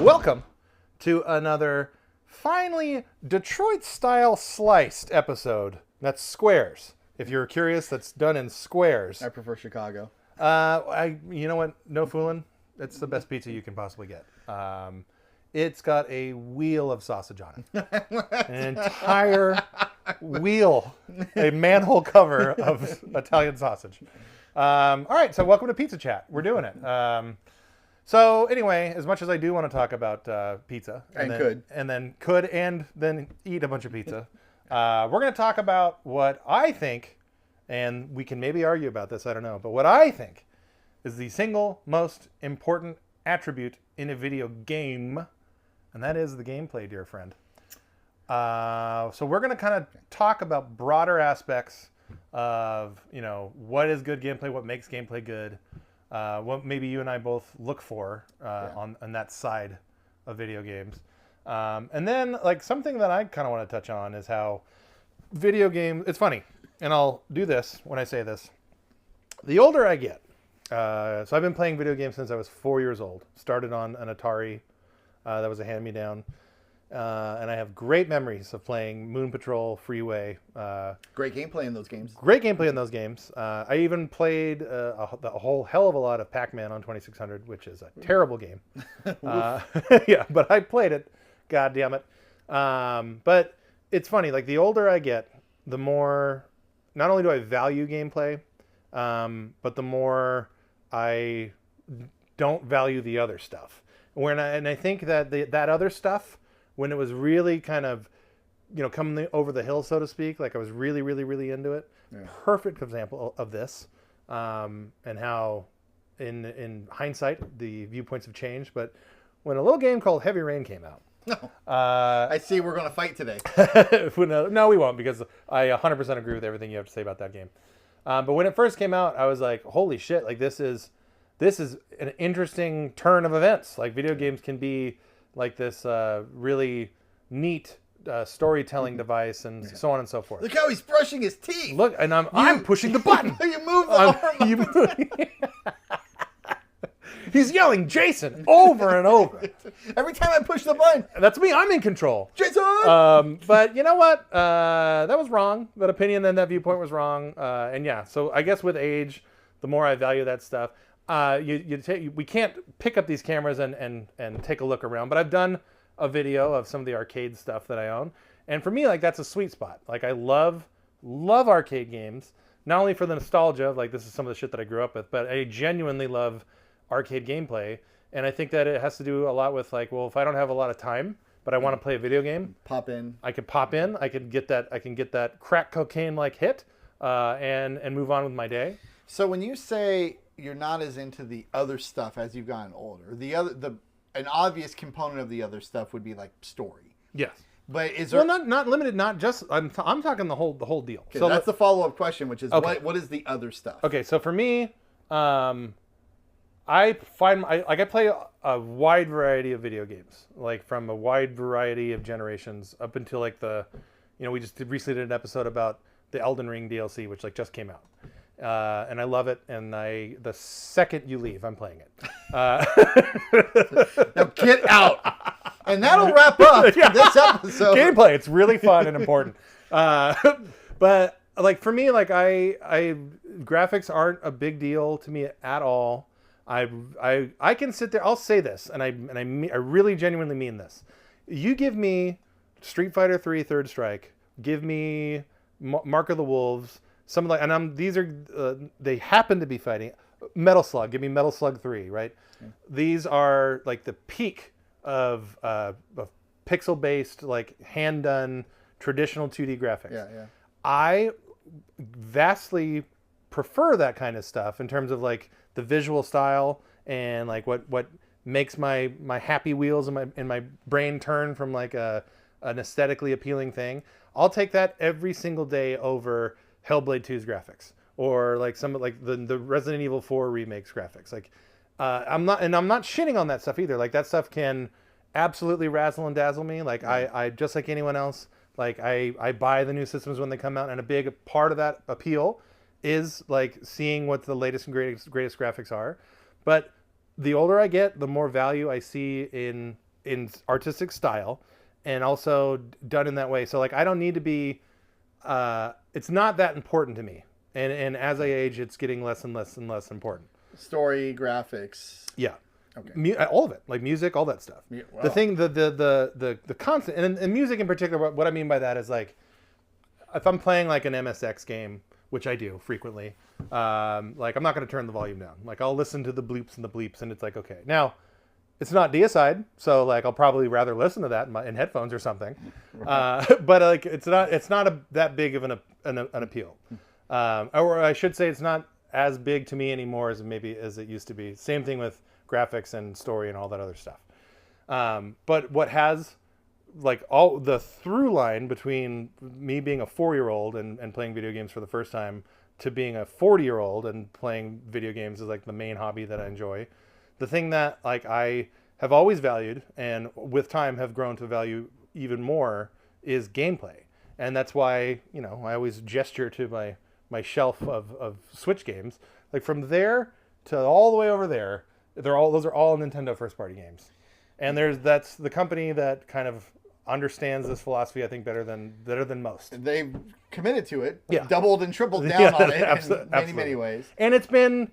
Welcome to another finally Detroit-style sliced episode. That's squares. If you're curious, that's done in squares. I prefer Chicago. You know what? No fooling. It's the best pizza you can possibly get. It's got a wheel of sausage on it. An entire wheel, a manhole cover of Italian sausage. All right, so welcome to Pizza Chat. We're doing it. So anyway, as much as I do want to talk about pizza, and then eat a bunch of pizza, we're going to talk about what I think, and we can maybe argue about this, I don't know, but what I think is the single most important attribute in a video game, and that is the gameplay, dear friend. So we're going to kind of talk about broader aspects of, you know, what is good gameplay, what makes gameplay good, what maybe you and I both look for on that side of video games. And then, like, something that I kind of want to touch on is how video games, it's funny, and I'll do this when I say this. The older I get, so I've been playing video games since I was 4 years old. Started on an Atari, that was a hand-me-down. And I have great memories of playing Moon Patrol, Freeway. Great gameplay in those games. Great gameplay in those games. I even played a whole hell of a lot of Pac-Man on 2600, which is a terrible game. Yeah, but I played it. God damn it. But it's funny, like the older I get, the more, not only do I value gameplay, but the more I don't value the other stuff. And I think that that other stuff, when it was really kind of, you know, coming over the hill, so to speak, like I was really, really, really into it. Yeah. Perfect example of this, and how, in hindsight, the viewpoints have changed. But when a little game called Heavy Rain came out, I see we're going to fight today. No, we won't, because I 100% agree with everything you have to say about that game. But when it first came out, I was like, holy shit! Like this is an interesting turn of events. Like video games can be like this really neat storytelling device, and so on and so forth. Look how he's brushing his teeth. Look, and I'm pushing the button. You move the arm. He's yelling Jason over and over. Every time I push the button. That's me. I'm in control. Jason! But you know what? That was wrong. That opinion and that viewpoint was wrong. And yeah, so I guess with age, the more I value that stuff. We can't pick up these cameras and take a look around, but I've done a video of some of the arcade stuff that I own, and for me, like, that's a sweet spot. Like, I love arcade games, not only for the nostalgia of, like, this is some of the shit that I grew up with, but I genuinely love arcade gameplay, and I think that it has to do a lot with, like, well, if I don't have a lot of time, but I want to play a video game, pop in. I can pop in. I can get that crack cocaine like hit, and move on with my day. So when you say you're not as into the other stuff as you've gotten older, an obvious component of the other stuff would be like story. Yes. But is there... Well, not limited, not just... I'm talking the whole deal. Okay, so that's the follow-up question, which is what is the other stuff? Okay, so for me, I play a wide variety of video games, like from a wide variety of generations up until like we just recently did an episode about the Elden Ring DLC, which like just came out. And I love it, and the second you leave, I'm playing it. Now get out! And that'll wrap up this episode. Gameplay, it's really fun and important. But like for me, like I graphics aren't a big deal to me at all. I can sit there. I'll say this, and I really genuinely mean this. You give me Street Fighter 3 Third Strike, give me Mark of the Wolves. Some like, and these are they happen to be fighting Metal Slug. Give me Metal Slug 3, right? Okay. These are like the peak of pixel-based, like hand-done traditional 2D graphics. Yeah, yeah. I vastly prefer that kind of stuff in terms of like the visual style and like what makes my happy wheels in my brain turn from like an aesthetically appealing thing. I'll take that every single day over Hellblade 2's graphics, or like some like the Resident Evil 4 remakes graphics. Like I'm not shitting on that stuff either. Like that stuff can absolutely razzle and dazzle me. Like I just like anyone else, like I buy the new systems when they come out, and a big part of that appeal is like seeing what the latest and greatest graphics are. But the older I get, the more value I see in in artistic style, and also done in that way. So like I don't need to be. It's not that important to me, and as I age, it's getting less and less and less important. Story, graphics. Yeah. Okay. All of it, like music, all that stuff. Wow. The thing, the constant, and music in particular. What I mean by that is like, if I'm playing like an MSX game, which I do frequently, like I'm not going to turn the volume down. Like I'll listen to the bloops and the bleeps, and it's like okay. Now, it's not deicide, so like I'll probably rather listen to that in headphones or something. Right. But like it's not that big of an appeal, or I should say it's not as big to me anymore as it used to be. Same thing with graphics and story and all that other stuff. But what has like all the through line between me being a 4-year-old and playing video games for the first time to being a 40-year-old and playing video games is like the main hobby that I enjoy. The thing that like I have always valued and with time have grown to value even more is gameplay. And that's why, I always gesture to my shelf of Switch games. Like from there to all the way over there, those are all Nintendo first party games. And that's the company that kind of understands this philosophy, I think, better than most. They've committed to it, yeah. Doubled and tripled down on it in many ways. And it's been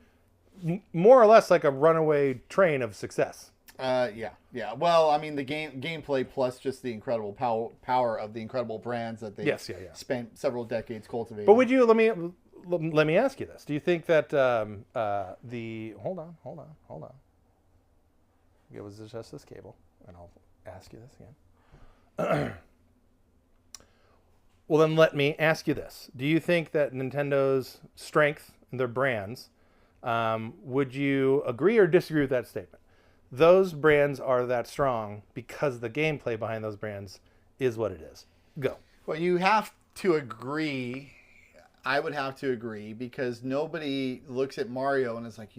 more or less like a runaway train of success. Yeah. Well, I mean, the gameplay plus just the incredible power of the incredible brands that they spent several decades cultivating. But would you let me ask you this? Do you think that hold on. It was just this cable, and I'll ask you this again. Well, then let me ask you this: do you think that Nintendo's strength in their brands? Would you agree or disagree with that statement? Those brands are that strong because the gameplay behind those brands is what it is. Go. Well, you have to agree. I would have to agree because nobody looks at Mario and is like,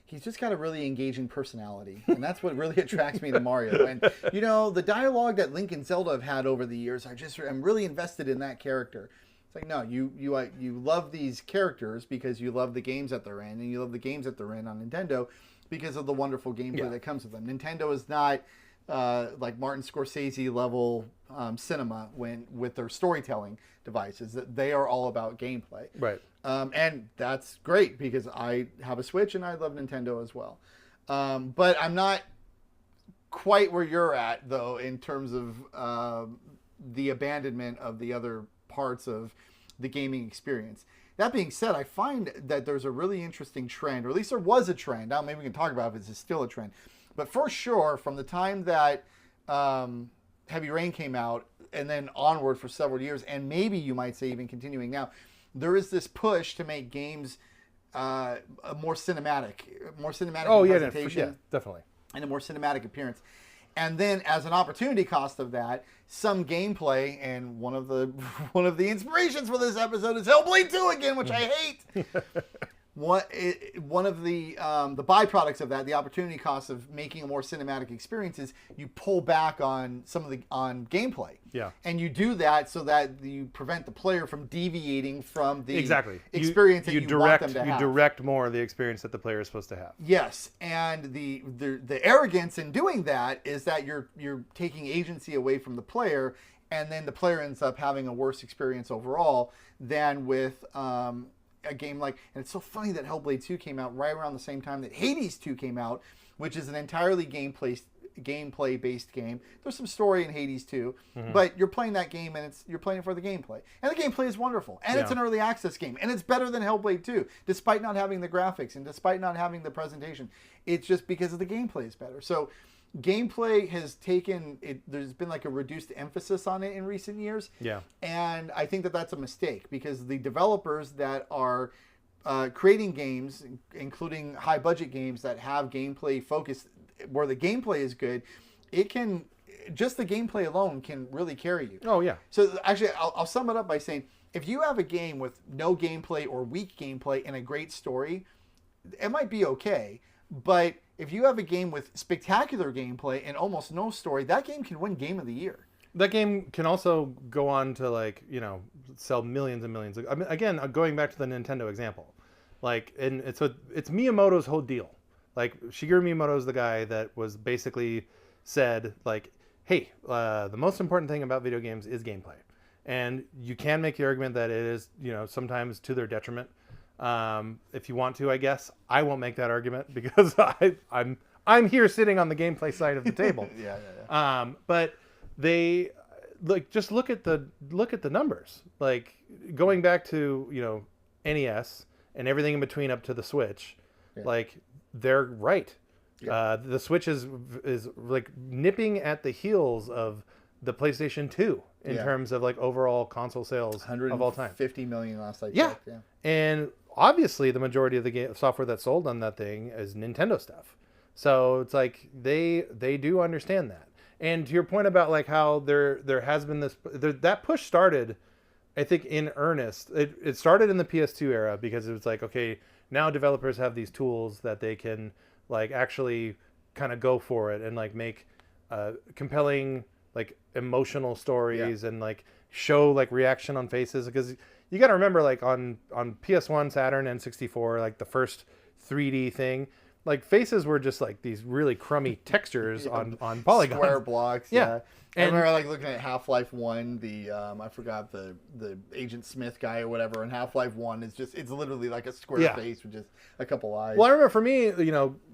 he's just got a really engaging personality. And that's what really attracts me to Mario. And, the dialogue that Link and Zelda have had over the years, I'm really invested in that character. It's like, no, you love these characters because you love the games that they're in, and you love the games that they're in on Nintendo because of the wonderful gameplay that comes with them. Nintendo is not like Martin Scorsese level cinema with their storytelling devices. They are all about gameplay. Right. And that's great because I have a Switch and I love Nintendo as well. But I'm not quite where you're at, though, in terms of the abandonment of the other parts of the gaming experience. That being said, I find that there's a really interesting trend, or at least there was a trend. Now maybe we can talk about if it's still a trend. But for sure, from the time that Heavy Rain came out and then onward for several years, and maybe you might say even continuing now, there is this push to make games more cinematic presentation. Yeah, definitely. And a more cinematic appearance. And then, as an opportunity cost of that, some gameplay, and one of the inspirations for this episode is Hellblade 2 again, which I hate. One of the byproducts of that, the opportunity cost of making a more cinematic experience, is you pull back on on gameplay. Yeah. And you do that so that you prevent the player from deviating from the experience that you direct, want them to have. You direct more of the experience that the player is supposed to have. Yes, and the arrogance in doing that is that you're taking agency away from the player, and then the player ends up having a worse experience overall than with a game like, and it's so funny that Hellblade 2 came out right around the same time that Hades 2 came out, which is an entirely gameplay-based game. There's some story in Hades 2, but you're playing that game and you're playing it for the gameplay. And the gameplay is wonderful. And it's an early access game. And it's better than Hellblade 2, despite not having the graphics and despite not having the presentation. It's just because of the gameplay is better. So gameplay has taken it. There's been like a reduced emphasis on it in recent years. Yeah. And I think that that's a mistake because the developers that are creating games, including high budget games that have gameplay focus, where the gameplay is good, just the gameplay alone can really carry you. Oh yeah. So actually, I'll sum it up by saying, if you have a game with no gameplay or weak gameplay and a great story, it might be okay. But if you have a game with spectacular gameplay and almost no story, that game can win Game of the Year. That game can also go on to sell millions and millions. I mean, again, going back to the Nintendo example, and it's Miyamoto's whole deal. Like Shigeru Miyamoto is the guy that was basically said like, hey, the most important thing about video games is gameplay. And you can make the argument that it is, sometimes to their detriment. If you want to, I guess. I won't make that argument because I'm here sitting on the gameplay side of the table. Yeah. But they just look at the numbers. Like going back to NES and everything in between up to the Switch, like they're right. Yeah. The Switch is like nipping at the heels of the PlayStation 2 in terms of like overall console sales of all time. 50 million last I checked. Yeah. And obviously the majority of the software that's sold on that thing is Nintendo stuff. So it's like they do understand that. And to your point about like how there has been that push started, I think, in earnest. It started in the PS2 era because it was like, okay, now developers have these tools that they can like actually kind of go for it and like make compelling like emotional stories and like show like reaction on faces, because you got to remember like on PS1, Saturn, and 64, like the first 3D thing, like faces were just like these really crummy textures on polygons, square blocks. And I remember like looking at Half-Life 1, the I forgot the Agent Smith guy or whatever, and Half-Life 1 is just, it's literally like a square face with just a couple eyes. Well, I remember for me,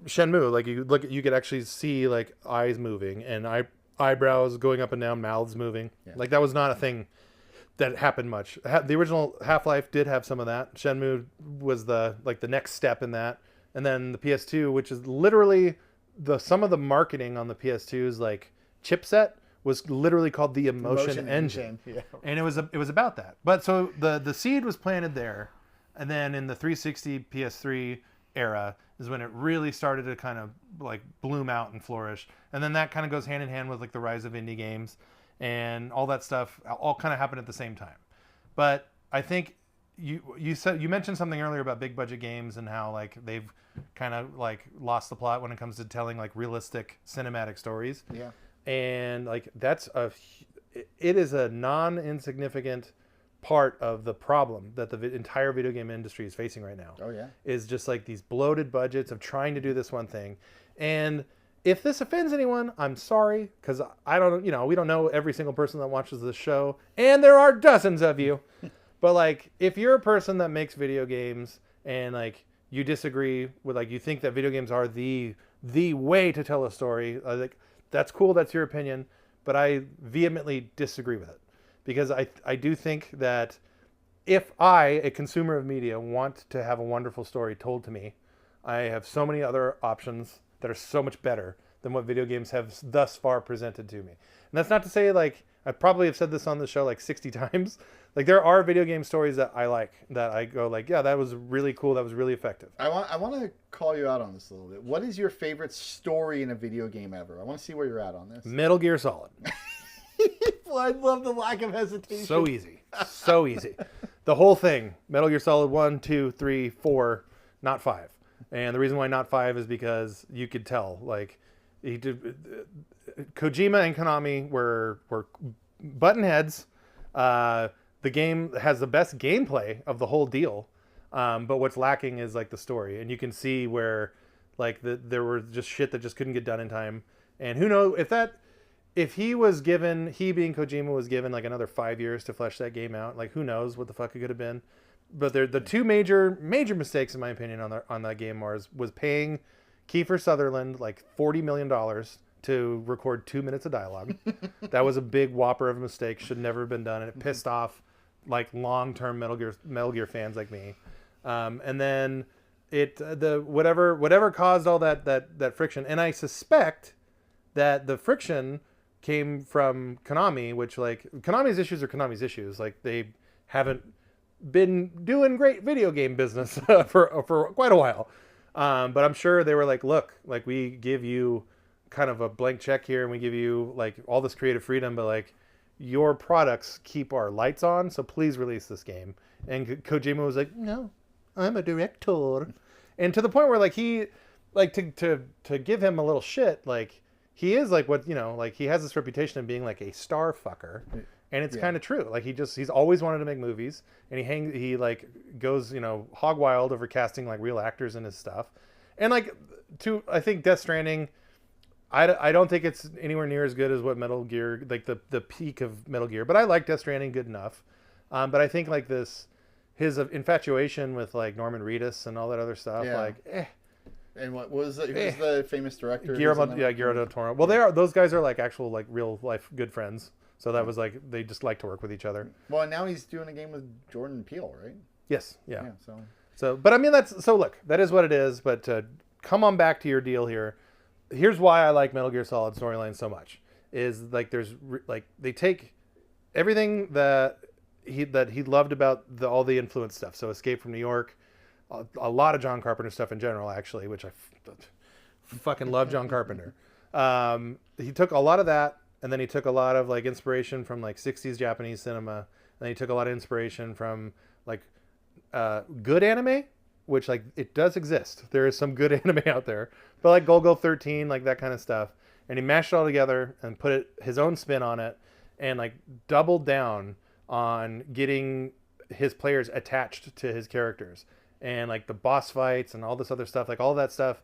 Shenmue, like you could actually see like eyes moving and eyebrows going up and down, mouths moving. Like that was not a thing that happened much. The original Half-Life did have some of that. Shenmue was the next step in that. And then the PS2, which is literally some of the marketing on the PS2's like chipset was literally called the Emotion Engine. Yeah. And it was about that. But so the seed was planted there, and then in the 360 PS3 era is when it really started to kind of like bloom out and flourish. And then that kind of goes hand in hand with like the rise of indie games and all that stuff all kind of happened at the same time. But I think you mentioned something earlier about big budget games and how like they've kind of like lost the plot when it comes to telling like realistic cinematic stories. Yeah. And like it is a non-insignificant part of the problem that the entire video game industry is facing right now. Oh yeah. Is just like these bloated budgets of trying to do this one thing. And if this offends anyone, I'm sorry, because we don't know every single person that watches this show, and there are dozens of you. But like, if you're a person that makes video games and like you disagree with, like, you think that video games are the way to tell a story, like, that's cool, that's your opinion, but I vehemently disagree with it, because I do think that if I, a consumer of media, want to have a wonderful story told to me, I have so many other options that are so much better than what video games have thus far presented to me. And that's not to say, like, I probably have said this on the show like 60 times. Like, there are video game stories that I like, that I go like, yeah, that was really cool, that was really effective. I want to call you out on this a little bit. What is your favorite story in a video game ever? I want to see where you're at on this. Metal Gear Solid. Well, I love the lack of hesitation. So easy. So easy. The whole thing. Metal Gear Solid 1, 2, 3, 4, not 5. And the reason why not 5 is because you could tell, like, Kojima and Konami were button heads. The game has the best gameplay of the whole deal, but what's lacking is like the story, and you can see where like there were just shit that just couldn't get done in time. And who knows if he being Kojima was given like another 5 years to flesh that game out, like who knows what the fuck it could have been. But the two major mistakes in my opinion on that game was paying Kiefer Sutherland like $40 million to record 2 minutes of dialogue. That was a big whopper of a mistake. Should never have been done, and it pissed off like long-term Metal Gear fans like me. And then whatever caused all that friction, and I suspect that the friction came from Konami, which like Konami's issues are Konami's issues. Like they haven't been doing great video game business for quite a while. But I'm sure they were like, look, like we give you kind of a blank check here and we give you like all this creative freedom, but like your products keep our lights on, so please release this game. And Kojima was like, no, I'm a director. And to the point where like he, like to give him a little shit, like he is like what, like he has this reputation of being like a star fucker. And it's kind of true. Like he's always wanted to make movies, and he like goes, hog wild over casting like real actors in his stuff. And like I think Death Stranding, I don't think it's anywhere near as good as what Metal Gear, like the peak of Metal Gear. But I like Death Stranding good enough. But I think like his infatuation with like Norman Reedus and all that other stuff, like, And what was who's the famous director? Guillermo del Toro. Well, those guys are like actual like real life good friends. So that was like they just like to work with each other. Well, and now he's doing a game with Jordan Peele, right? Yes. Yeah. So, but I mean look, that is what it is. But come on back to your deal here. Here's why I like Metal Gear Solid storyline so much. Is like they take everything that he loved about all the influence stuff. So Escape from New York. A lot of John Carpenter stuff in general, actually, which I fucking love John Carpenter. He took a lot of that, and then he took a lot of like inspiration from like 60s Japanese cinema. And then he took a lot of inspiration from like good anime, which like it does exist. There is some good anime out there, but like Golgo 13, like that kind of stuff. And he mashed it all together and put his own spin on it, and like doubled down on getting his players attached to his characters. And like the boss fights and all this other stuff, like all that stuff,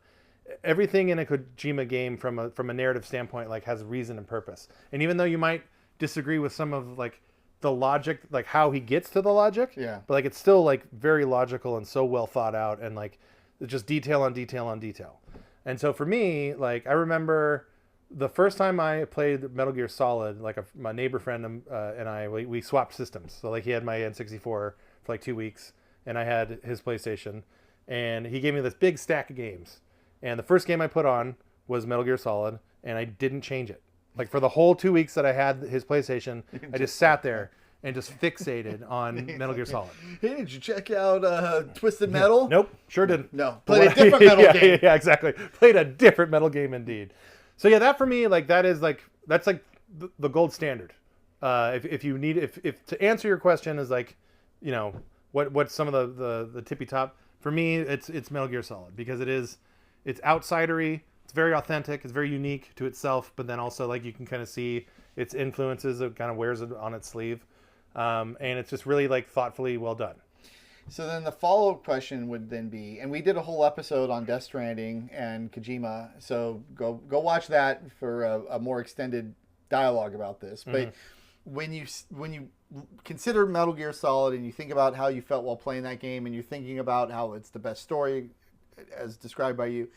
everything in a Kojima game from a narrative standpoint, like has reason and purpose. And even though you might disagree with some of like the logic, like how he gets to the logic, but like it's still like very logical and so well thought out, and like it's just detail on detail on detail. And so for me, like I remember the first time I played Metal Gear Solid, like my neighbor friend and I, we swapped systems. So like he had my N64 for like 2 weeks. And I had his PlayStation, and he gave me this big stack of games. And the first game I put on was Metal Gear Solid, and I didn't change it. Like for the whole 2 weeks that I had his PlayStation, I just sat there and just fixated on Metal Gear Solid. Hey, did you check out Twisted Metal? Nope, sure didn't. No, played a different Metal game. Yeah, exactly. Played a different Metal game indeed. So yeah, that for me, like that's like the gold standard. If you need, if to answer your question is like, you know. What's some of the tippy top for me? It's Metal Gear Solid, because it's outsidery, it's very authentic, it's very unique to itself, but then also like you can kind of see its influences. It kind of wears it on its sleeve, and it's just really like thoughtfully well done. So then the follow-up question would then be, and we did a whole episode on Death Stranding and Kojima, so go watch that for a more extended dialogue about this. But when you consider Metal Gear Solid and you think about how you felt while playing that game, and you're thinking about how it's the best story as described by you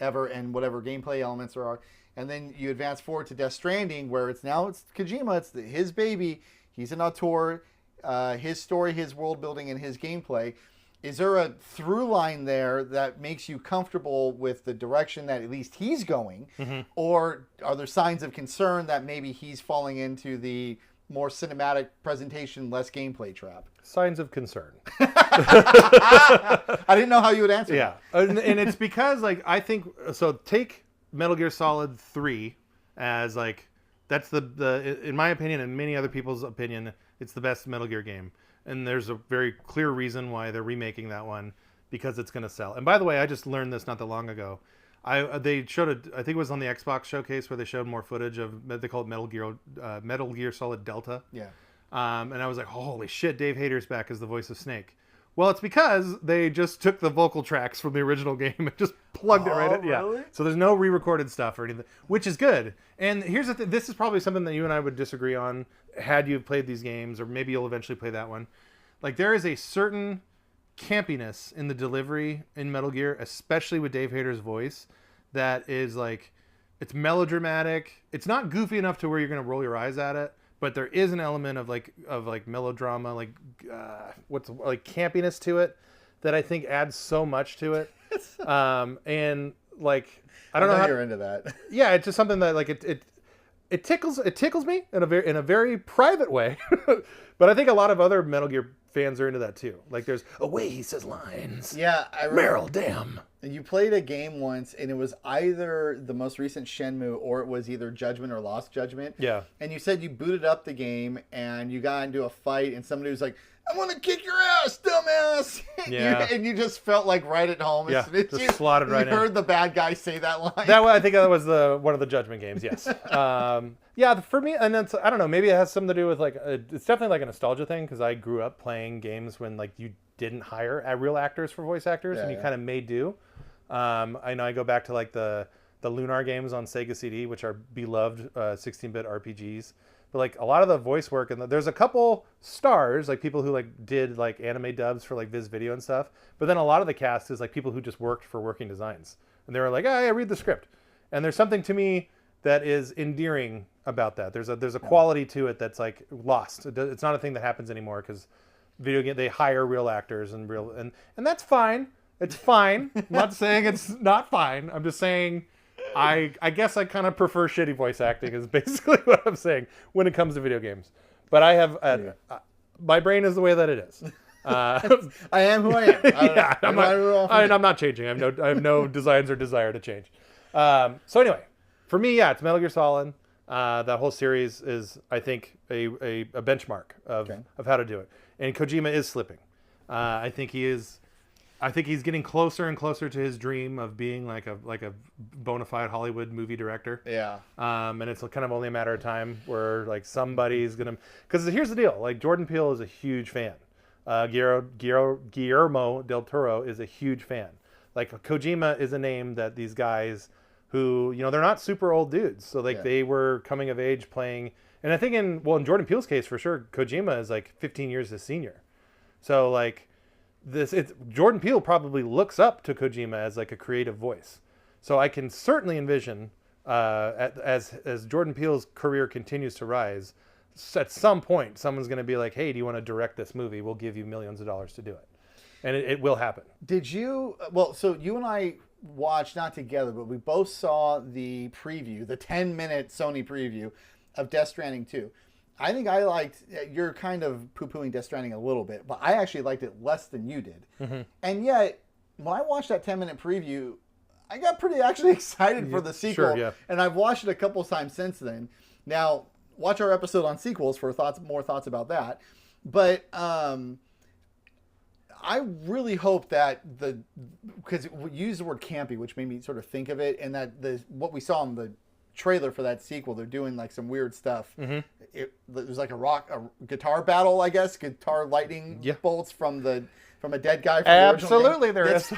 ever, and whatever gameplay elements there are, and then you advance forward to Death Stranding, where it's Kojima, it's his baby, he's an auteur, his story, his world building, and his gameplay. Is there a through line there that makes you comfortable with the direction that at least he's going, or are there signs of concern that maybe he's falling into the more cinematic presentation, less gameplay trap? Signs of concern. I didn't know how you would answer. Yeah, and it's because like I think so. Take Metal Gear Solid 3 as like that's the in my opinion and many other people's opinion, it's the best Metal Gear game. And there's a very clear reason why they're remaking that one, because it's going to sell. And by the way, I just learned this not that long ago. They showed I think it was on the Xbox showcase where they showed more footage of, they call it Metal Gear Solid Delta. Yeah. And I was like, holy shit, Dave Hayter's back as the voice of Snake. Well, it's because they just took the vocal tracks from the original game and just plugged it right in. Really? Yeah. So there's no re-recorded stuff or anything, which is good. And here's the thing. This is probably something that you and I would disagree on had you played these games, or maybe you'll eventually play that one. Like there is a certain campiness in the delivery in Metal Gear, especially with Dave Hayter's voice, that is like, it's melodramatic. It's not goofy enough to where you're going to roll your eyes at it, but there is an element of melodrama, like campiness to it that I think adds so much to it. And like, I don't know how you're into that. Yeah. It's just something that like, it tickles me in a very private way. But I think a lot of other Metal Gear fans are into that too. Like there's a way he says lines. Yeah, I remember. Meryl, damn. You played a game once, and it was either the most recent Shenmue, or it was either Judgment or Lost Judgment. Yeah. And you said you booted up the game, and you got into a fight, and somebody was like, "I'm gonna kick your ass, dumbass!" Yeah. And you just felt like right at home. Yeah. Just slotted right in. You heard the bad guy say that line. I think that was one of the Judgment games. Yes. Yeah, for me, and that's, I don't know, maybe it has something to do with like it's definitely like a nostalgia thing, because I grew up playing games when like you didn't hire real actors for voice actors, and you kind of made do. I know I go back to like the the Lunar games on Sega CD, which are beloved 16-bit RPGs. But like a lot of the voice work, and there's a couple stars, like people who like did like anime dubs for like Viz Video and stuff. But then a lot of the cast is like people who just worked for Working Designs, and they were like, "Oh, yeah, read the script." And there's something to me that is endearing about that. There's a quality to it that's like lost. It's not a thing that happens anymore because video game they hire real actors and that's fine. It's fine. I'm not saying it's not fine. I'm just saying. I guess I kind of prefer shitty voice acting is basically what I'm saying when it comes to video games. But I have my brain is the way that it is. I am who I am. I'm not changing. I have no designs or desire to change. So anyway, for me, it's Metal Gear Solid. That whole series is, I think, a benchmark of how to do it. And Kojima is slipping. I think he's getting closer and closer to his dream of being like a bona fide Hollywood movie director. Yeah. And it's kind of only a matter of time where like somebody's gonna. Because here's the deal: like Jordan Peele is a huge fan. Guillermo del Toro is a huge fan. Like Kojima is a name that these guys who they're not super old dudes, so like they were coming of age playing. And I think in Jordan Peele's case for sure, Kojima is like 15 years his senior. So like. Jordan Peele probably looks up to Kojima as like a creative voice, so I can certainly envision as Jordan Peele's career continues to rise, at some point someone's going to be like, "Hey, do you want to direct this movie? We'll give you millions of dollars to do it," and it will happen. Did you? Well, so you and I watched not together, but we both saw the preview, the 10-minute Sony preview of Death Stranding 2. I think I liked, you're kind of poo-pooing Death Stranding a little bit, but I actually liked it less than you did. Mm-hmm. And yet, when I watched that 10-minute preview, I got pretty actually excited for the sequel. Sure, yeah. And I've watched it a couple of times since then. Now, watch our episode on sequels for more thoughts about that. But I really hope that because we used the word campy, which made me sort of think of it, and that what we saw in the trailer for that sequel, they're doing like some weird stuff. Mm-hmm. There's like a guitar battle, I guess, guitar lightning bolts from a dead guy. From Absolutely, the there is.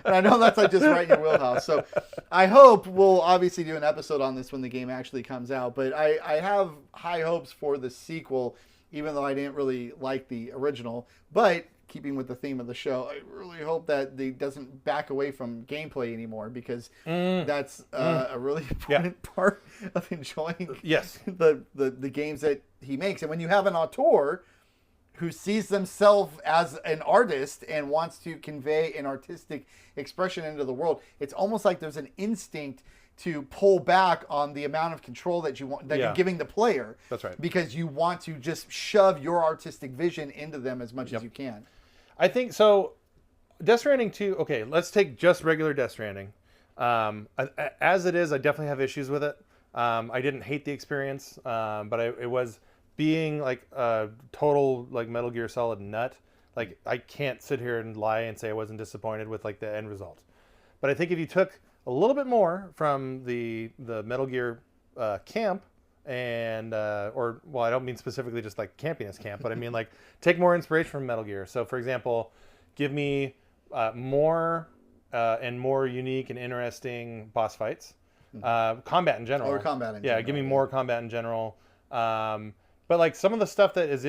And I know that's like just right in your wheelhouse. So I hope we'll obviously do an episode on this when the game actually comes out. But I have high hopes for the sequel, even though I didn't really like the original. But keeping with the theme of the show, I really hope that they doesn't back away from gameplay anymore, because that's a really important part of enjoying the games that he makes. And when you have an auteur who sees themselves as an artist and wants to convey an artistic expression into the world, it's almost like there's an instinct to pull back on the amount of control that you're giving the player. That's right. Because you want to just shove your artistic vision into them as much as you can. I think so. Death Stranding 2. Okay, let's take just regular Death Stranding. As it is, I definitely have issues with it. I didn't hate the experience, but it was being like a total like Metal Gear Solid nut. Like I can't sit here and lie and say I wasn't disappointed with like the end result. But I think if you took a little bit more from the Metal Gear camp. And I don't mean specifically just like campiness camp, but I mean like take more inspiration from Metal Gear. So for example, give me more and more unique and interesting boss fights, combat in general. Or combat in general. Yeah, give me more combat in general. But like some of the stuff that is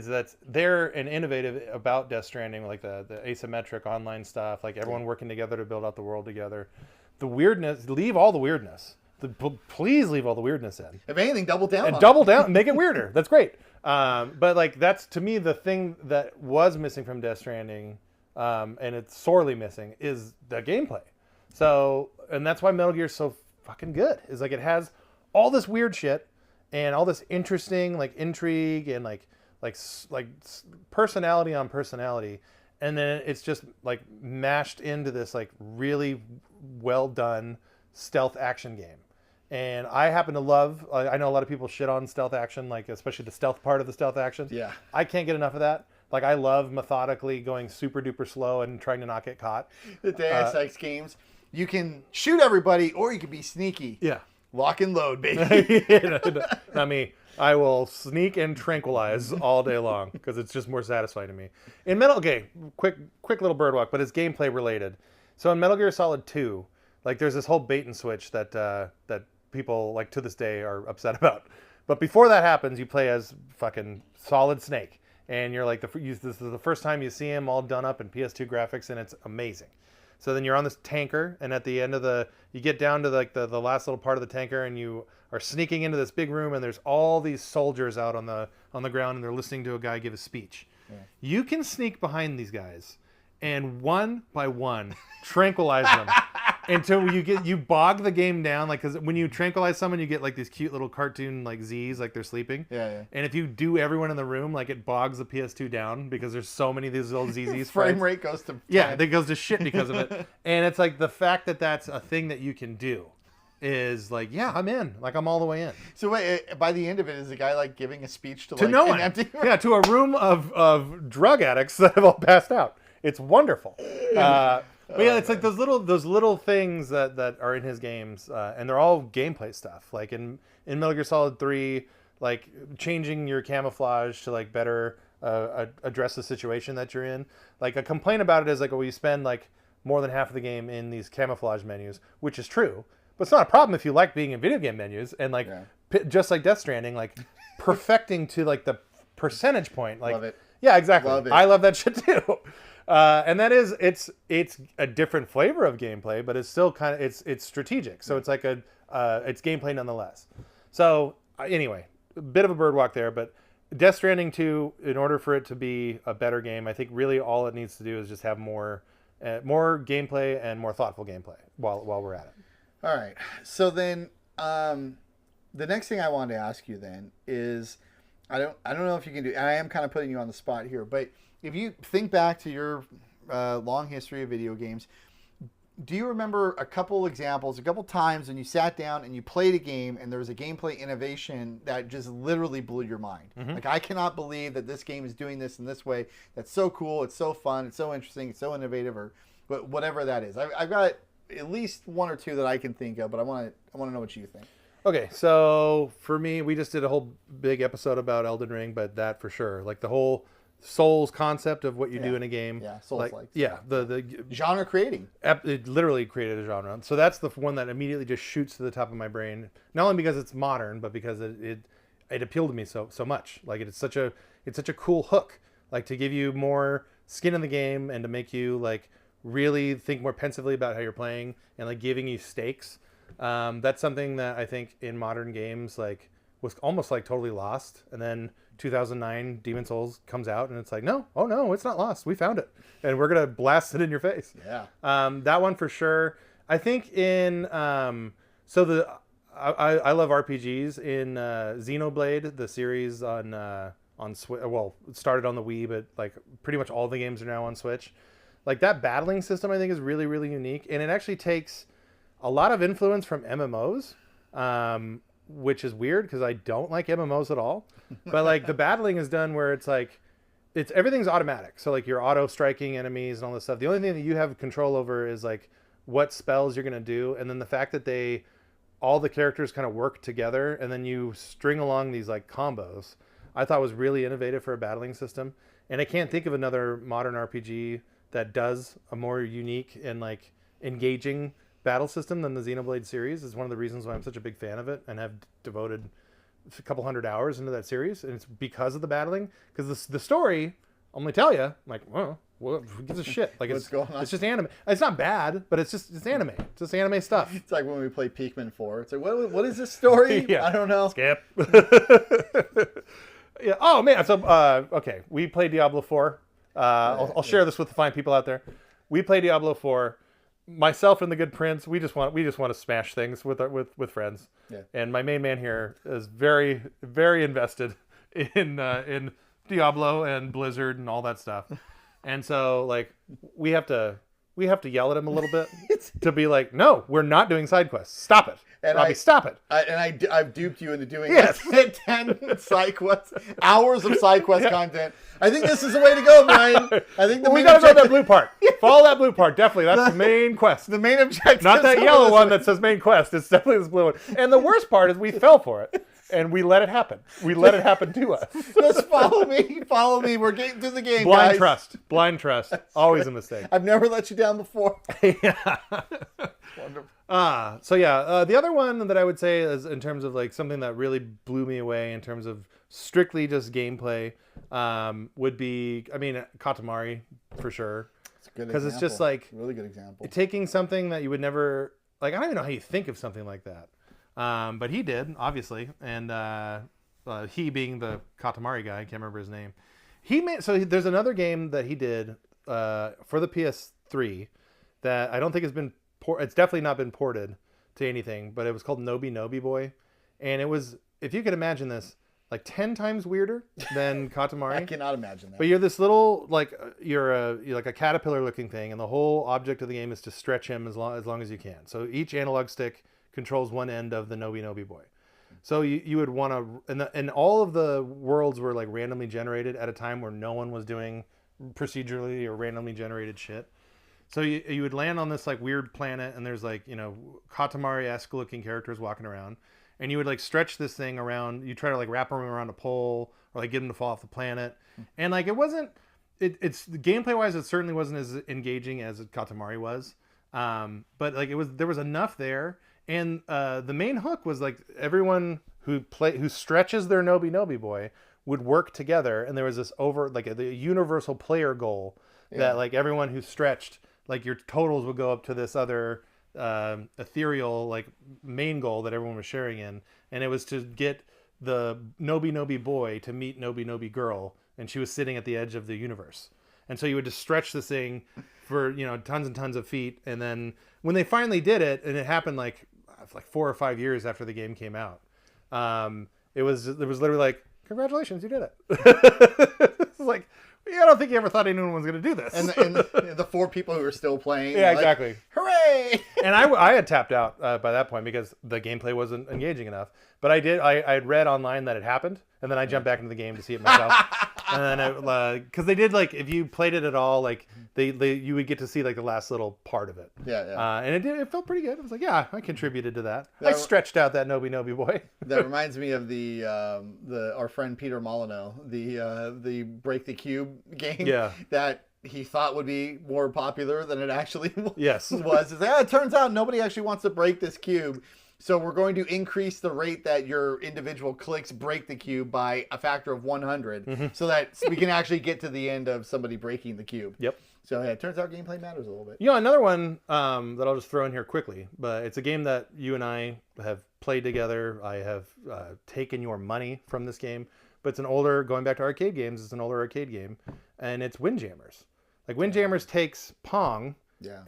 that's there and innovative about Death Stranding, like the asymmetric online stuff, like everyone working together to build out the world together. The weirdness, leave all the weirdness. Please leave all the weirdness in. If anything, double down. And double down, make it weirder. That's great. But like that's to me the thing that was missing from Death Stranding, and it's sorely missing, is the gameplay. So, and that's why Metal Gear is so fucking good. Is like it has all this weird shit and all this interesting like intrigue and like personality on personality, and then it's just like mashed into this like really well done stealth action game. And I happen to love, I know a lot of people shit on stealth action, like especially the stealth part of the stealth action. Yeah. I can't get enough of that. Like I love methodically going super duper slow and trying to not get caught. The Deus Ex games, you can shoot everybody or you can be sneaky. Yeah. Lock and load, baby. Not me. I will sneak and tranquilize all day long because it's just more satisfying to me. In quick little bird walk, but it's gameplay related. So in Metal Gear Solid 2, Like there's this whole bait and switch that people like to this day are upset about. But before that happens, you play as fucking Solid Snake, and you're like this is the first time you see him all done up in PS2 graphics, and it's amazing. So then you're on this tanker, and at the end of you get down to like the last little part of the tanker, and you are sneaking into this big room, and there's all these soldiers out on the ground, and they're listening to a guy give a speech. Yeah. You can sneak behind these guys, and one by one tranquilize them until you bog the game down. Like, because when you tranquilize someone, you get like these cute little cartoon like Z's, like they're sleeping. Yeah. And if you do everyone in the room, like it bogs the PS2 down because there's so many of these little ZZs. Frame rate goes to 10. Yeah, that goes to shit because of it. And it's like the fact that that's a thing that you can do is like, yeah, I'm in. Like I'm all the way in. So wait, by the end of it, is the guy like giving a speech to like no one? An empty room? Yeah, to a room of drug addicts that have all passed out. It's wonderful. But yeah, it's like those little things that are in his games, and they're all gameplay stuff. Like in Metal Gear Solid 3, like changing your camouflage to like better address the situation that you're in. Like a complaint about it is like, well, you spend like more than half of the game in these camouflage menus, which is true. But it's not a problem if you like being in video game menus and like just like Death Stranding, like perfecting to like the percentage point. Like, love it. Yeah, exactly. Love it. I love that shit too. And that is it's a different flavor of gameplay, but it's still kind of it's strategic. So it's like it's gameplay nonetheless. So anyway, a bit of a bird walk there, but Death Stranding 2, in order for it to be a better game, I think really all it needs to do is just have more gameplay and more thoughtful gameplay while we're at it. All right. So then the next thing I wanted to ask you then is I don't know if you can do, and I am kind of putting you on the spot here, but if you think back to your long history of video games, do you remember a couple examples, a couple times when you sat down and you played a game and there was a gameplay innovation that just literally blew your mind? Mm-hmm. Like, I cannot believe that this game is doing this in this way. That's so cool. It's so fun. It's so interesting. It's so innovative, or whatever that is. I've got at least one or two that I can think of, but I want to know what you think. Okay, so for me, we just did a whole big episode about Elden Ring, but that for sure, like the whole Souls concept of what you do in a game. Yeah, Souls-like. Yeah, the genre creating. It literally created a genre. So that's the one that immediately just shoots to the top of my brain. Not only because it's modern, but because it appealed to me so much. Like it's such a cool hook. Like to give you more skin in the game and to make you like really think more pensively about how you're playing and like giving you stakes. That's something that I think in modern games like was almost like totally lost. And then 2009 Demon's Souls comes out and it's like, no, it's not lost. We found it and we're going to blast it in your face. Yeah. That one for sure. I think in, I love RPGs in, Xenoblade, the series on Switch. Well, it started on the Wii, but like pretty much all the games are now on Switch. Like that battling system I think is really, really unique. And it actually takes a lot of influence from MMOs. Which is weird because I don't like MMOs at all. But like the battling is done where it's like everything's automatic. So like you're auto striking enemies and all this stuff. The only thing that you have control over is like what spells you're gonna do, and then the fact that all the characters kind of work together and then you string along these like combos, I thought was really innovative for a battling system. And I can't think of another modern RPG that does a more unique and like engaging battle system than the Xenoblade series. Is one of the reasons why I'm such a big fan of it and have devoted a couple hundred hours into that series. And it's because of the battling. Because the story, I'm gonna tell you, I'm like, well, who gives a shit? Like it's just anime. It's not bad, but it's anime. It's just anime stuff. It's like when we play Pikmin 4. It's like, what is this story? Yeah. I don't know. Skip. Yeah. Oh man. So okay, we played Diablo 4. I'll share this with the fine people out there. We played Diablo 4. Myself and the good prince, we just want to smash things with friends. Yeah. And my main man here is very, very invested in Diablo and Blizzard and all that stuff. And so like we have to yell at him a little bit to be like, no, we're not doing side quests. Stop it. And Robby, stop it. I've duped you into doing 10 side quests, hours of side quest content. I think this is the way to go, Brian. I think we got to go that blue part. Follow that blue part. Definitely. That's the main quest. The main objective. Not that yellow one that says main quest. It's definitely this blue one. And the worst part is we fell for it. And we let it happen. We let it happen to us. Just follow me. Follow me. We're getting through the game, Blind guys. trust. Blind trust. Always a mistake. I've never let you down before. Yeah. Wonderful. The other one that I would say is in terms of like something that really blew me away in terms of strictly just gameplay would be, I mean, Katamari for sure. It's a good because it's just like really good example. Taking something that you would never like. I don't even know how you think of something like that, but he did obviously, and he being the Katamari guy, I can't remember his name. There's another game that he did for the PS3 that I don't think has been. It's definitely not been ported to anything, but it was called Nobi Nobi Boy, and it was, if you could imagine this, like 10 times weirder than Katamari. I cannot imagine that. But you're this little, like, you're like a caterpillar looking thing, and the whole object of the game is to stretch him as long as you can. So each analog stick controls one end of the Nobi Nobi Boy. So you would want to, and all of the worlds were like randomly generated at a time where no one was doing procedurally or randomly generated shit. So you would land on this like weird planet, and there's like, Katamari-esque looking characters walking around, and you would like stretch this thing around. You try to like wrap them around a pole or like get them to fall off the planet, and like it's gameplay wise, it certainly wasn't as engaging as Katamari was, but like there was enough there, and the main hook was like everyone who stretches their Nobi Nobi Boy would work together, and there was this the universal player goal that like everyone who stretched, like your totals would go up to this other ethereal like main goal that everyone was sharing in, and it was to get the Nobi Nobi Boy to meet Nobi Nobi Girl, and she was sitting at the edge of the universe. And so you would just stretch this thing for tons and tons of feet, and then when they finally did it, and it happened like 4 or 5 years after the game came out, it was literally like, congratulations, you did it. It's like, I don't think you ever thought anyone was going to do this. And the 4 people who are still playing. Yeah, exactly. Hooray! And I had tapped out by that point because the gameplay wasn't engaging enough. But I had read online that it happened, and then I jumped back into the game to see it myself. And then because they did, like, if you played it at all, like you would get to see like the last little part of it. Yeah. And it felt pretty good. It was like, yeah, I contributed to that. I stretched out that Nobi Nobi Boy. That reminds me of our friend Peter Molyneux, the Break the Cube game. Yeah. That he thought would be more popular than it actually was. Yes. It turns out nobody actually wants to break this cube. So we're going to increase the rate that your individual clicks break the cube by a factor of 100 so that we can actually get to the end of somebody breaking the cube. Yep. So yeah, it turns out gameplay matters a little bit. Another one that I'll just throw in here quickly, but it's a game that you and I have played together. I have taken your money from this game, but it's going back to arcade games, it's an older arcade game, and it's Windjammers. Like Windjammers takes Pong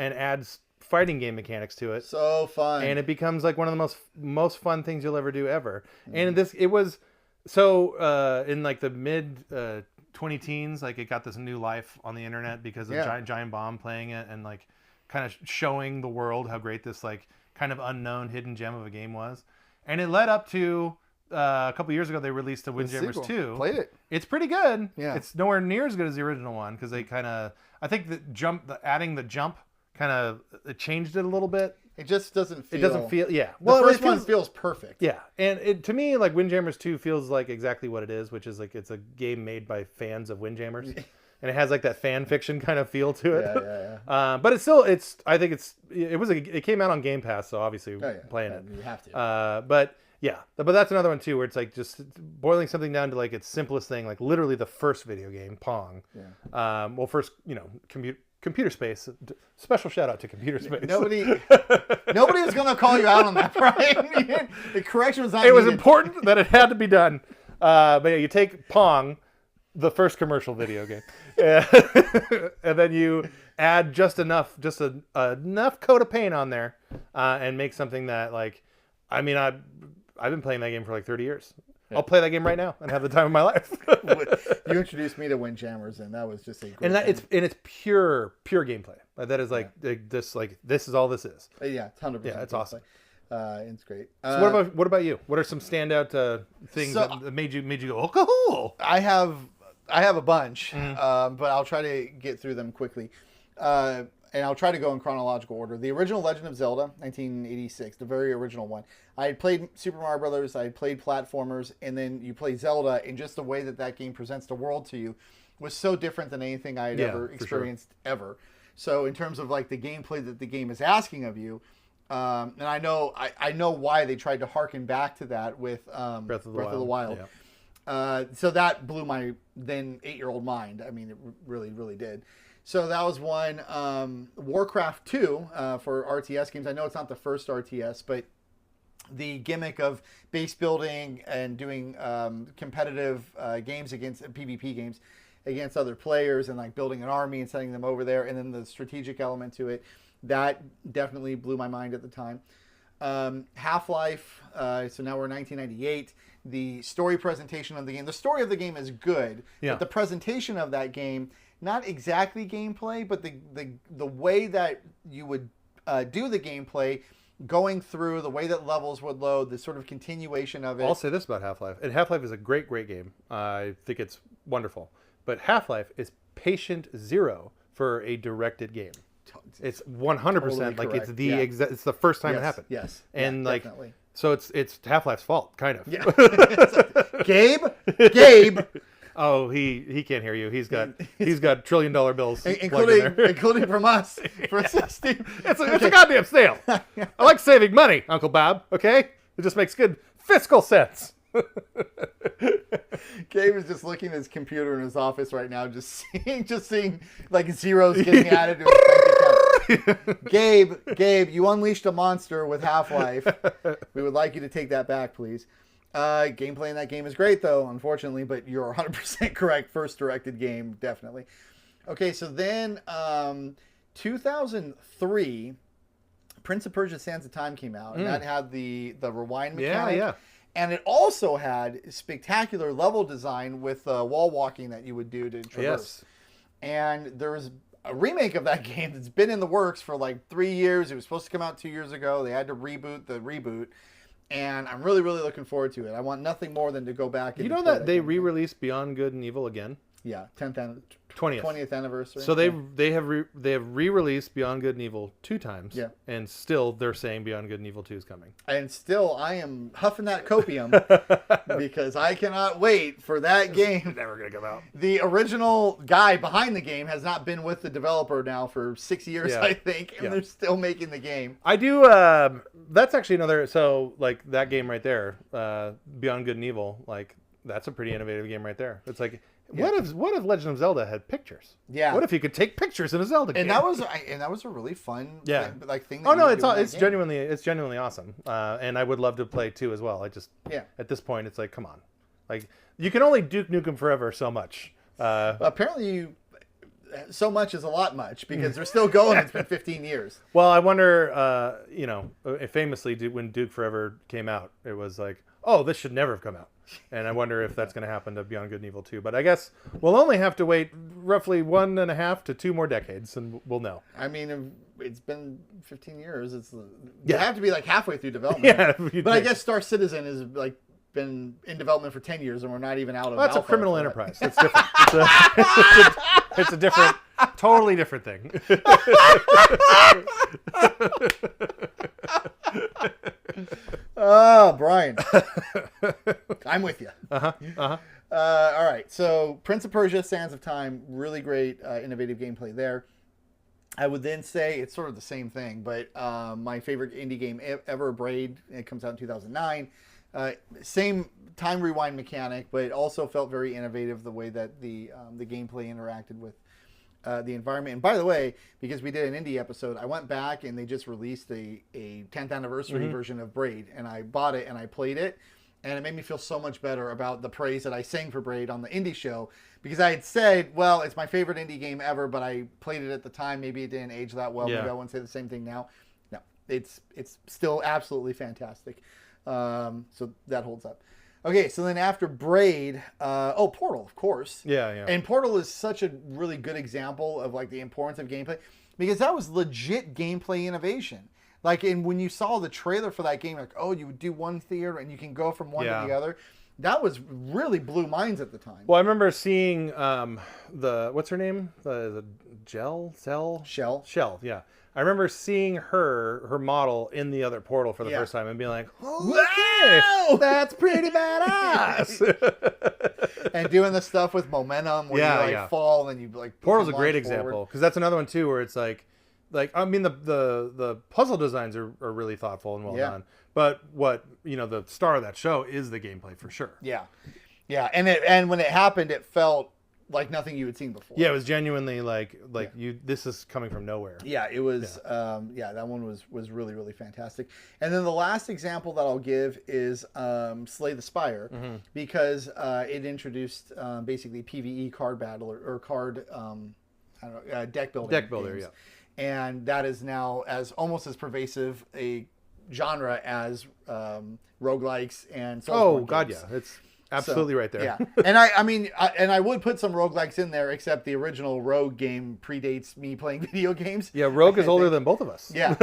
and adds fighting game mechanics to it. So fun. And it becomes like one of the most fun things you'll ever do ever. And it was so in like the mid 20-teens, like it got this new life on the internet because of Giant Bomb playing it and like kind of showing the world how great this like kind of unknown hidden gem of a game was. And it led up to a couple years ago they released the Windjammers 2. Played it. It's pretty good. Yeah. It's nowhere near as good as the original one because they adding the jump kind of it changed it a little bit. It just doesn't feel. It doesn't feel. Yeah. Well, the first one feels perfect. Yeah, and to me, like Windjammers 2 feels like exactly what it is, which is like it's a game made by fans of Windjammers, and it has like that fan fiction kind of feel to it. Yeah. But it came out on Game Pass, so obviously playing it. You have to. But that's another one too, where it's like just boiling something down to like its simplest thing, like literally the first video game, Pong. Yeah. First, Computer Space. Special shout out to Computer Space. Nobody was going to call you out on that, Brian. The correction was not. It was important that it had to be done. But yeah, you take Pong, the first commercial video game, and then you add just enough coat of paint on there, and make something that like, I mean, I've been playing that game for like 30 years. I'll play that game right now and have the time of my life. You introduced me to Windjammers, and that was just a great it's pure gameplay. That is like this is all this is. Yeah, 100%. Yeah, it's gameplay. Awesome. It's great. So what about you? What are some standout things that made you go, oh, cool? I have a bunch, but I'll try to get through them quickly. and I'll try to go in chronological order. The original Legend of Zelda, 1986, the very original one. I had played Super Mario Brothers, I had played platformers, and then you play Zelda, and just the way that that game presents the world to you was so different than anything I had ever experienced ever. So in terms of like the gameplay that the game is asking of you, and I know why they tried to harken back to that with Breath of the Wild. Yeah. So that blew my then 8-year-old mind. I mean, it really, really did. So that was one. Warcraft 2 for RTS games. I know it's not the first RTS, but the gimmick of base building and doing competitive games against PvP games against other players and like building an army and sending them over there, and then the strategic element to it, that definitely blew my mind at the time. Half-Life, so now we're in 1998. The story presentation of the game. The story of the game is good, but the presentation of that game, not exactly gameplay, but the way that you would do the gameplay, going through the way that levels would load, the sort of continuation of it. I'll say this about Half-Life. And Half-Life is a great, great game. I think it's wonderful. But Half-Life is patient zero for a directed game. It's 100% totally like it's the it's the first time it happened. Yes. And yeah, like definitely. So it's Half-Life's fault, kind of. Yeah. Like, Gabe. Oh, he can't hear you. He's got $1 trillion bills, including from us for Steve. It's a goddamn sale. I like saving money, Uncle Bob. Okay, it just makes good fiscal sense. Gabe is just looking at his computer in his office right now, just seeing like zeros getting added to his bank account. Gabe, you unleashed a monster with Half-Life. We would like you to take that back, please. Gameplay in that game is great, though, unfortunately, but you're 100% correct. First directed game, definitely. Okay, so then 2003, Prince of Persia: Sands of Time came out, and that had the rewind mechanic. Yeah. And it also had spectacular level design with wall walking that you would do to traverse. Yes. And there was a remake of that game that's been in the works for like 3 years. It was supposed to come out 2 years ago. They had to reboot the reboot. And I'm really, really looking forward to it. I want nothing more than to go back and You know that they re-released Beyond Good and Evil again? Yeah, 20th anniversary. So they have re-released Beyond Good and Evil 2 times. Yeah. And still they're saying Beyond Good and Evil 2 is coming. And still I am huffing that copium because I cannot wait for that game. It's never going to come out. The original guy behind the game has not been with the developer now for 6 years, I think, and they're still making the game. I do that's actually another, so like that game right there, Beyond Good and Evil, like that's a pretty innovative game right there. It's like what if Legend of Zelda had pictures? Yeah. What if you could take pictures in a Zelda game? And that was a really fun thing. It's genuinely awesome. And I would love to play 2 as well. At this point it's like, come on. Like you can only Duke Nukem Forever so much. Apparently so much is a lot much because they're still going. It's been 15 years. Well, I wonder, famously when Duke Forever came out, it was like, oh, this should never have come out. And I wonder if that's going to happen to Beyond Good and Evil 2. But I guess we'll only have to wait roughly 1.5 to 2 more decades, and we'll know. I mean, it's been 15 years. You have to be like halfway through development. But I guess Star Citizen has like been in development for 10 years, and we're not even out of. That's a criminal enterprise. That's different. It's a different, totally different thing. Oh, Brian. I'm with you. All right. So Prince of Persia, Sands of Time, really great, innovative gameplay there. I would then say it's sort of the same thing, but my favorite indie game ever, Braid. It comes out in 2009. Same time rewind mechanic, but it also felt very innovative the way that the gameplay interacted with the environment. And by the way, because we did an indie episode, I went back and they just released a 10th anniversary version of Braid, and I bought it and I played it, and it made me feel so much better about the praise that I sang for Braid on the indie show, because I had said, well, it's my favorite indie game ever, but I played it at the time. Maybe it didn't age that well. Maybe I wouldn't say the same thing now. No, it's still absolutely fantastic. So that holds up. Okay, so then after Braid, Portal, of course. Yeah. And Portal is such a really good example of like the importance of gameplay, because that was legit gameplay innovation. Like, when you saw the trailer for that game, like, oh, you would do one theater and you can go from one to the other. That was really blew minds at the time. Well, I remember seeing what's her name? The Shell, yeah. I remember seeing her model in the other portal for the first time and being like, wow, that's pretty badass. And doing the stuff with momentum where you fall and you like. Portal's a great example because that's another one too where it's like I mean the puzzle designs are really thoughtful and well done. But what the star of that show is the gameplay for sure. Yeah, and when it happened, it felt like nothing you had seen before. Yeah, it was genuinely like this is coming from nowhere. Yeah, it was. That one was really, really fantastic. And then the last example that I'll give is Slay the Spire, because it introduced basically PvE card battle or card deck building. Deck builder, games. And that is now almost as pervasive a genre as roguelikes and Soulsborne games. Yeah, it's absolutely right there. Yeah, and I would put some roguelikes in there, except the original Rogue game predates me playing video games. Yeah, Rogue is older than both of us. Yeah,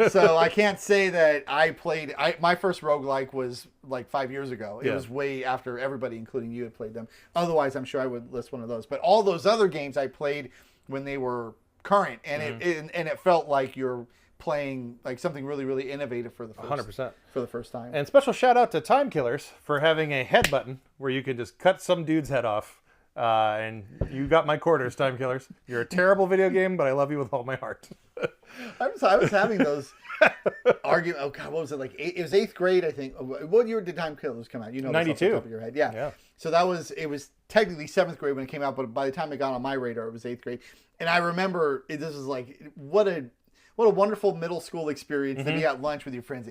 so I can't say that I played. My first roguelike was like 5 years ago. It was way after everybody, including you, had played them. Otherwise, I'm sure I would list one of those. But all those other games I played when they were current, and it felt like you're playing like something really, really innovative for the first 100% for the first time. And special shout out to Time Killers for having a head button where you can just cut some dude's head off. And you got my quarters, Time Killers. You're a terrible video game, but I love you with all my heart. I was having those arguments. Oh God, what was it like? It was 8th grade, I think. What year did Time Killers come out? 92. Off the top of your head. Yeah. So it was technically 7th grade when it came out, but by the time it got on my radar, it was 8th grade. And I remember this was like what a wonderful middle school experience to be at lunch with your friends.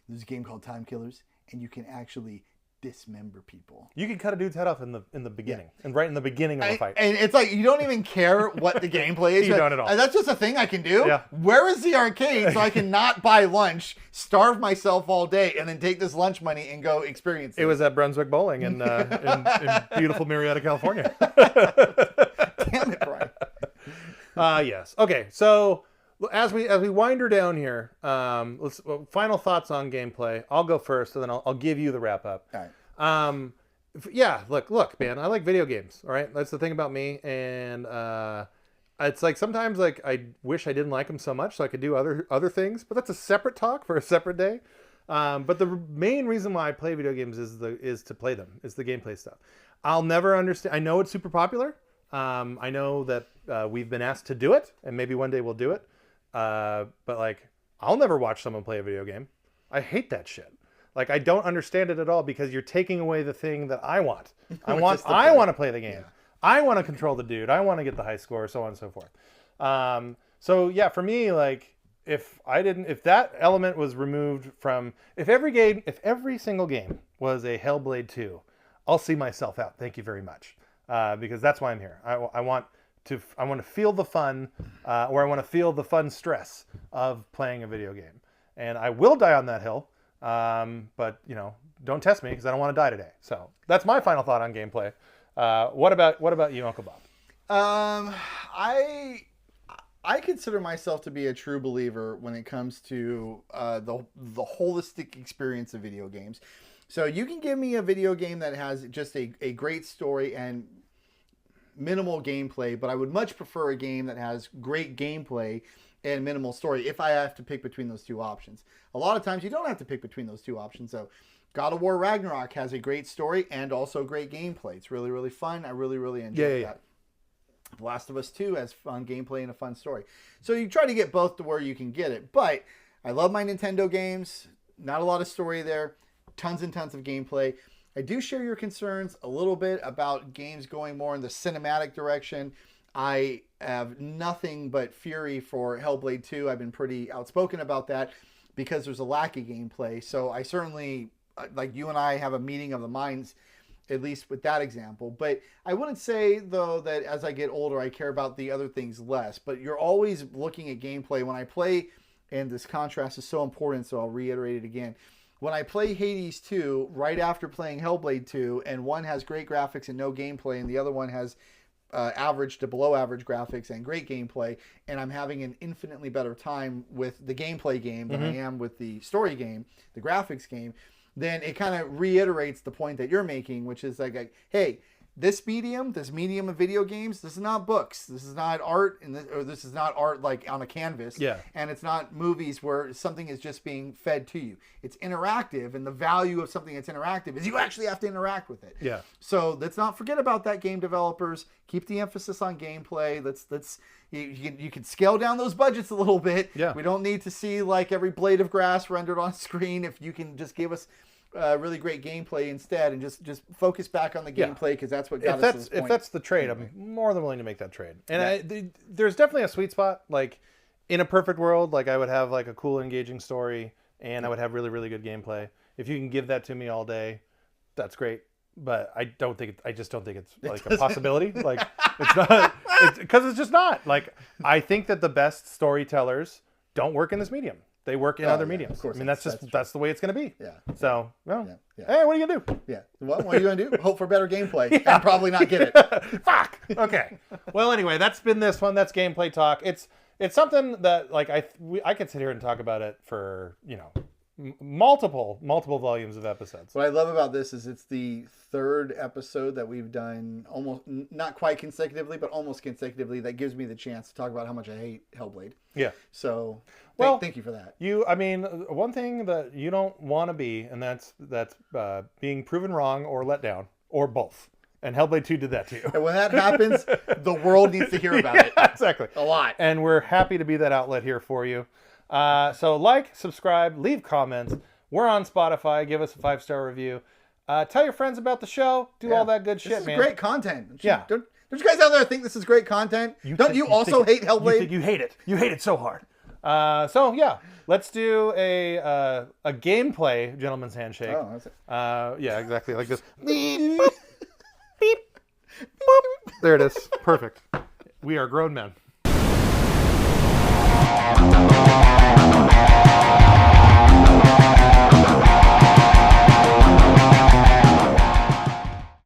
There's a game called Time Killers, and you can actually dismember people. You can cut a dude's head off in the beginning, and right in the beginning of a fight. And it's like you don't even care what the gameplay is. You don't at all. That's just a thing I can do. Yeah. Where is the arcade so I can not buy lunch, starve myself all day, and then take this lunch money and go experience it? It was at Brunswick Bowling in beautiful Murrieta, California. Damn it, Brian. Yes. Okay. So as we wind her down here, final thoughts on gameplay. I'll go first, and then I'll give you the wrap up. All right. Look, man. I like video games. All right, that's the thing about me, and it's like sometimes like I wish I didn't like them so much, so I could do other things. But that's a separate talk for a separate day. But the main reason why I play video games is to play them. Is the gameplay stuff. I'll never understand. I know it's super popular. I know that we've been asked to do it, and maybe one day we'll do it. But like, I'll never watch someone play a video game. I hate that shit. Like, I don't understand it at all because you're taking away the thing that I want. I want to play the game. Yeah. I want to control the dude. I want to get the high score, so on and so forth. So yeah, for me, like, if that element was removed from, if every single game was a Hellblade 2, I'll see myself out. Thank you very much. Because that's why I'm here. I want to feel the fun, or I want to feel the fun stress of playing a video game. And I will die on that hill, but don't test me because I don't want to die today. So that's my final thought on gameplay. What about you, Uncle Bob? I consider myself to be a true believer when it comes to the holistic experience of video games. So you can give me a video game that has just a great story and minimal gameplay, but I would much prefer a game that has great gameplay and minimal story if I have to pick between those two options. A lot of times you don't have to pick between those two options. So God of War Ragnarok has a great story and also great gameplay. It's really, really fun. I really, really enjoy that. The Last of Us 2 has fun gameplay and a fun story. So you try to get both to where you can get it. But I love my Nintendo games. Not a lot of story there. Tons and tons of gameplay. I do share your concerns a little bit about games going more in the cinematic direction. I have nothing but fury for Hellblade 2. I've been pretty outspoken about that because there's a lack of gameplay. So I certainly, like you and I, have a meeting of the minds, at least with that example. But I wouldn't say, though, that as I get older, I care about the other things less. But you're always looking at gameplay. When I play, and this contrast is so important, so I'll reiterate it again. When I play Hades 2, right after playing Hellblade 2, and one has great graphics and no gameplay, and the other one has average to below average graphics and great gameplay, and I'm having an infinitely better time with the gameplay game than I am with the story game, the graphics game, then it kind of reiterates the point that you're making, which is like, hey, this medium of video games, this is not books. This is not art, or this is not art like on a canvas. Yeah. And it's not movies where something is just being fed to you. It's interactive, and the value of something that's interactive is you actually have to interact with it. Yeah. So let's not forget about that, game developers. Keep the emphasis on gameplay. You can scale down those budgets a little bit. Yeah. We don't need to see like every blade of grass rendered on screen. If you can just give us really great gameplay instead, and just focus back on the gameplay, because that's what got us to this point. If that's the trade, I'm more than willing to make that trade. And there's definitely a sweet spot. Like in a perfect world, like I would have like a cool, engaging story, and I would have really, really good gameplay. If you can give that to me all day, that's great. But I just don't think it's like a possibility. Like it's not, because it's just not. Like I think that the best storytellers don't work in this medium. They work in other mediums. Of course, I mean, that's the way it's going to be. Yeah. So, well, hey, what are you going to do? Yeah. What are you going to do? Hope for better gameplay and probably not get it. Fuck. Okay. Well, anyway, that's been this one. That's gameplay talk. It's something that like I could sit here and talk about it for, multiple volumes of episodes. What I love about this is it's the third episode that we've done almost, not quite consecutively, but almost consecutively, that gives me the chance to talk about how much I hate Hellblade. Yeah. So thank you for that. One thing that you don't want to be, and that's being proven wrong or let down, or both. And Hellblade 2 did that to you. And when that happens, the world needs to hear about it. Exactly. A lot. And we're happy to be that outlet here for you. So like, subscribe, leave comments. We're on Spotify. Give us a 5-star review. Tell your friends about the show. Do all that good shit, man. This is great content. Don't you guys out there think this is great content? Don't you also hate Hellblade? You hate it. You hate it so hard. Let's do a gameplay gentleman's handshake. Oh, that's it. Yeah, exactly like this. Beep, boop, beep, boop. There it is. Perfect. We are grown men.